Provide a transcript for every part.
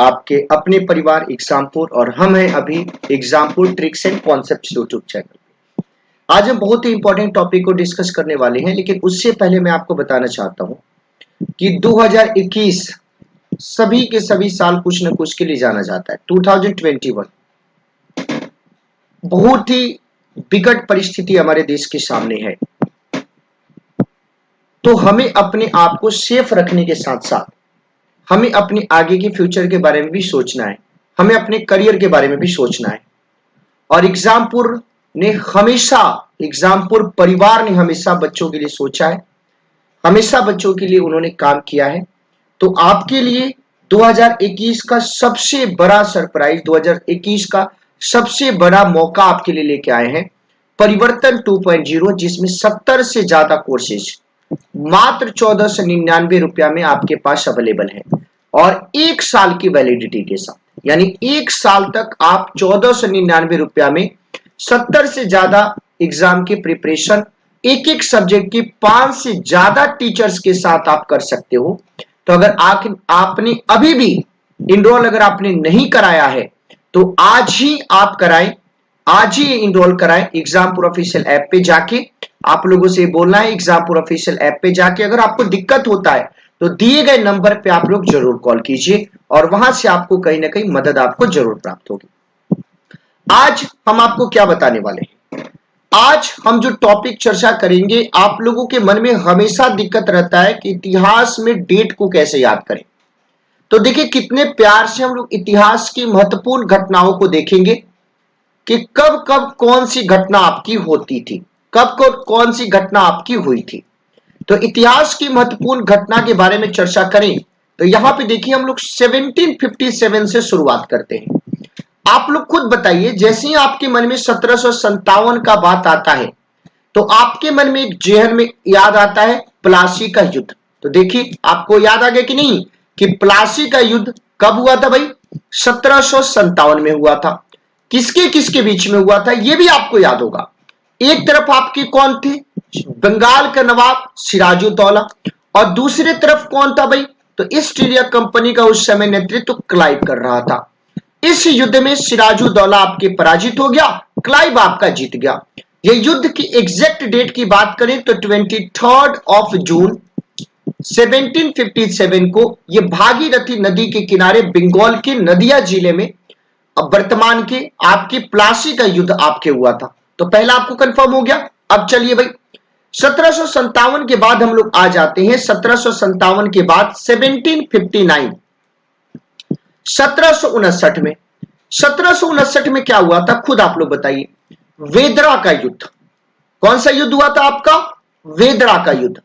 आपके अपने परिवार एग्जामपुर और हम हैं अभी Exampur tricks and concepts YouTube channel. आज हम बहुत ही इंपॉर्टेंट टॉपिक को डिस्कस करने वाले हैं, लेकिन उससे पहले मैं आपको बताना चाहता हूं कि 2021 सभी के सभी साल कुछ न कुछ के लिए जाना जाता है। 2021 बहुत ही विकट परिस्थिति हमारे देश के सामने है, तो हमें अपने आप को सेफ रखने के साथ साथ हमें अपने आगे के फ्यूचर के बारे में भी सोचना है, हमें अपने करियर के बारे में भी सोचना है। और एग्जामपुर परिवार ने हमेशा बच्चों के लिए सोचा है, हमेशा बच्चों के लिए उन्होंने काम किया है। तो आपके लिए 2021 का सबसे बड़ा सरप्राइज, 2021 का सबसे बड़ा मौका आपके लिए लेके आए हैं परिवर्तन 2.0, जिसमें 70 से ज्यादा कोर्सेज मात्र 1499 रुपया में आपके पास अवेलेबल है और 1 साल की वैलिडिटी के साथ, यानी 1 साल तक आप 1499 रुपया में 70 से ज्यादा एग्जाम की प्रिपरेशन एक एक सब्जेक्ट की 5 से ज्यादा टीचर्स के साथ आप कर सकते हो। तो अगर आपने अभी भी इनरोल अगर आपने नहीं कराया है तो आज ही आप कराएं, आज ही इनरोल कराएं एग्जामपुर ऑफिशियल ऐप पे जाके। आप लोगों से बोलना है एग्जामपुर ऑफिशियल ऐप पे जाके अगर आपको दिक्कत होता है तो दिए गए नंबर पे आप लोग जरूर कॉल कीजिए और वहां से आपको कहीं ना कहीं मदद आपको जरूर प्राप्त होगी। आज हम आपको क्या बताने वाले हैं, आज हम जो टॉपिक चर्चा करेंगे, आप लोगों के मन में हमेशा दिक्कत रहता है कि इतिहास में डेट को कैसे याद करें। तो देखिए कितने प्यार से हम लोग इतिहास की महत्वपूर्ण घटनाओं को देखेंगे कि कब कब कौन सी घटना आपकी होती थी, कब कब कौन सी घटना आपकी हुई थी। तो इतिहास की महत्वपूर्ण घटना के बारे में चर्चा करें तो यहां पे देखिए हम लोग 1757 से शुरुआत करते हैं। आप लोग खुद बताइए, जैसे ही आपके मन में 1757 का बात आता है तो आपके मन में एक जेहन में याद आता है प्लासी का युद्ध। तो देखिए आपको याद आ गया कि नहीं कि प्लासी का युद्ध कब हुआ था भाई, 1757 में हुआ था। किसके किसके बीच में हुआ था यह भी आपको याद होगा। एक तरफ आपके कौन थे, बंगाल का नवाब सिराजुद्दौला, और दूसरी तरफ कौन था भाई, तो ईस्ट इंडिया कंपनी का उस समय नेतृत्व क्लाइव कर रहा था। इस युद्ध में सिराजुद्दौला आपके पराजित हो गया, क्लाइव आपका जीत गया। यह युद्ध की एग्जैक्ट डेट की बात करें तो 23 जून 1757 को यह भागीरथी नदी के किनारे बंगाल के नदिया जिले में अब वर्तमान के आपके प्लासी का युद्ध आपके हुआ था। तो पहला आपको कंफर्म हो गया। अब चलिए भाई 1757 के बाद हम लोग आ जाते हैं 1757 के बाद 1759, 1759 में 1759 में क्या हुआ था खुद आप लोग बताइए। वेदरा का युद्ध। कौन सा युद्ध हुआ था आपका, वेदरा का युद्ध।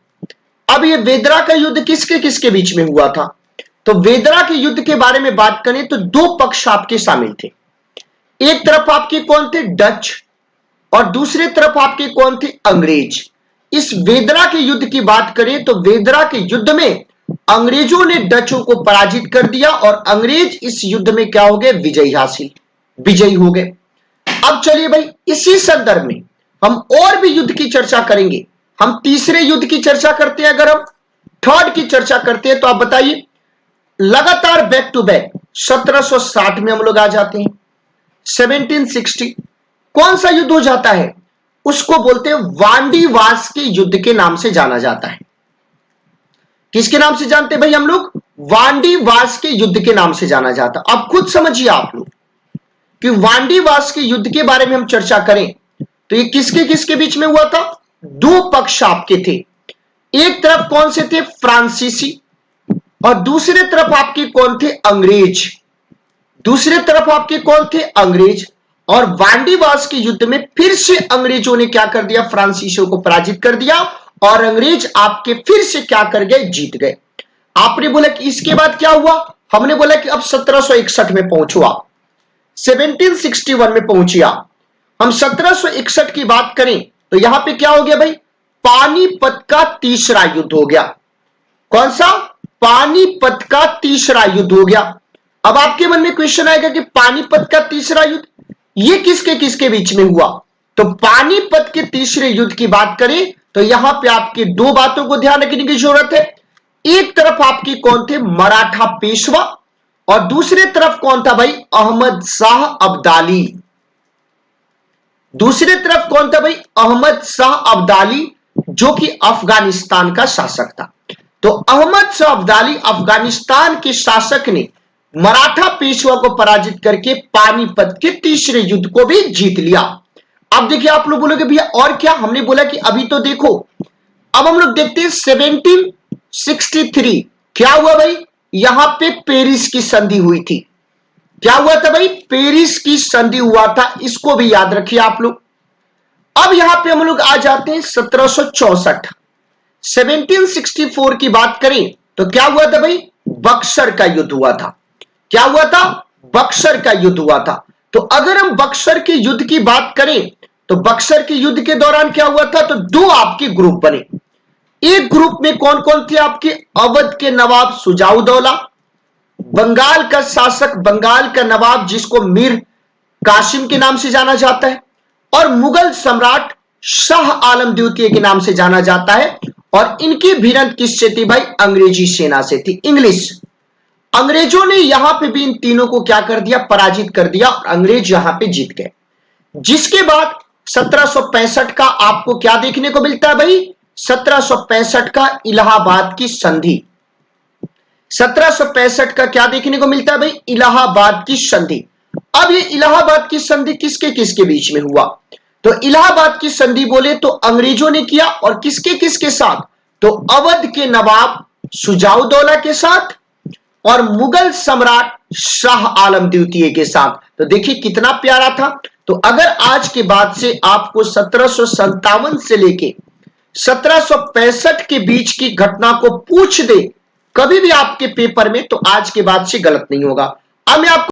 अब ये वेदरा का युद्ध किसके किसके बीच में हुआ था, तो वेदरा के युद्ध के बारे में बात करें तो दो पक्ष आपके शामिल थे। एक तरफ आपके कौन थे, डच, और दूसरे तरफ आपके कौन थे, अंग्रेज। इस वेदरा के युद्ध की बात करें तो वेदरा के युद्ध में अंग्रेजों ने डचों को पराजित कर दिया और अंग्रेज इस युद्ध में क्या हो गए, विजयी हो गए। अब चलिए भाई इसी संदर्भ में हम और भी युद्ध की चर्चा करेंगे। हम तीसरे युद्ध की चर्चा करते हैं, अगर हम थर्ड की चर्चा करते हैं तो आप बताइए। लगातार बैक टू बैक 1760 में हम लोग आ जाते हैं, 1760 कौन सा युद्ध हो जाता है, उसको बोलते हैं वांडीवास के युद्ध के नाम से जाना जाता है। किसके नाम से जानते हैं भाई हम लोग, वांडीवास के युद्ध के नाम से जाना जाता है। अब खुद समझिए आप लोग कि वांडीवास के युद्ध के बारे में हम चर्चा करें तो ये किसके किसके बीच में हुआ था, दो पक्ष आपके थे। एक तरफ कौन से थे, फ्रांसीसी, और दूसरे तरफ आपके कौन थे, अंग्रेज। दूसरे तरफ आपके कौन थे, अंग्रेज। और वांडीवास के युद्ध में फिर से अंग्रेजों ने क्या कर दिया, फ्रांसीसियों को पराजित कर दिया और अंग्रेज आपके फिर से क्या कर गए, जीत गए। आपने बोला कि इसके बाद क्या हुआ, हमने बोला कि अब 1761 में पहुंचो आप, 1761 में पहुंचिए आप। हम 1761 की बात करें तो यहां पे क्या हो गया भाई, पानीपत का तीसरा युद्ध हो गया। कौन सा, पानीपत का तीसरा युद्ध हो गया। अब आपके मन में क्वेश्चन आएगा कि पानीपत का तीसरा युद्ध ये किसके किसके बीच में हुआ, तो पानीपत के तीसरे युद्ध की बात करें तो यहां पे आपके दो बातों को ध्यान रखने की जरूरत है। एक तरफ आपके कौन थे, मराठा पेशवा, और दूसरे तरफ कौन था भाई? अहमद शाह अब्दाली। दूसरे तरफ कौन था भाई? अहमद शाह अब्दाली, जो कि अफगानिस्तान का शासक था। तो अहमद शाह अब्दाली अफगानिस्तान के शासक ने मराठा पेशवा को पराजित करके पानीपत के तीसरे युद्ध को भी जीत लिया। अब देखिए, आप लोग बोलोगे भैया और क्या? हमने बोला कि अभी तो देखो, अब हम लोग देखते हैं 1763 क्या हुआ भाई? यहां पे पेरिस की संधि हुई थी। क्या हुआ था भाई? पेरिस की संधि हुआ था, इसको भी याद रखिए आप लोग। अब यहां पे हम लोग आ जाते हैं 1764। 1764 की बात करें तो क्या हुआ था भाई? बक्सर का युद्ध हुआ था। क्या हुआ था? बक्सर का युद्ध हुआ था। तो अगर हम बक्सर के युद्ध की बात करें तो बक्सर के युद्ध के दौरान क्या हुआ था? तो दो आपके ग्रुप बने। एक ग्रुप में कौन कौन थे आपके? अवध के नवाब सुजाउद्दौला, बंगाल का शासक, बंगाल का नवाब जिसको मीर कासिम के नाम से जाना जाता है, और मुगल सम्राट शाह आलम द्वितीय के नाम से जाना जाता है। और इनकी भिड़ंत किससे थी भाई? अंग्रेजी सेना से थी, इंग्लिश। अंग्रेजों ने यहां पे भी इन तीनों को क्या कर दिया? पराजित कर दिया, और अंग्रेज यहां पे जीत गए। जिसके बाद 1765 का आपको क्या देखने को मिलता है भाई? 1765 का इलाहाबाद की संधि। 1765 का क्या देखने को मिलता है भाई? इलाहाबाद की संधि। अब ये इलाहाबाद की संधि किसके किसके बीच में हुआ? तो इलाहाबाद की संधि बोले तो अंग्रेजों ने किया, और किसके किसके साथ? तो अवध के नवाब सुजाउद्दौला के साथ और मुगल सम्राट शाह आलम द्वितीय के साथ। तो देखिए कितना प्यारा था। तो अगर आज के बाद से आपको 1757 से लेके 1765 के बीच की घटना को पूछ दे कभी भी आपके पेपर में, तो आज के बाद से गलत नहीं होगा। अब मैं आपको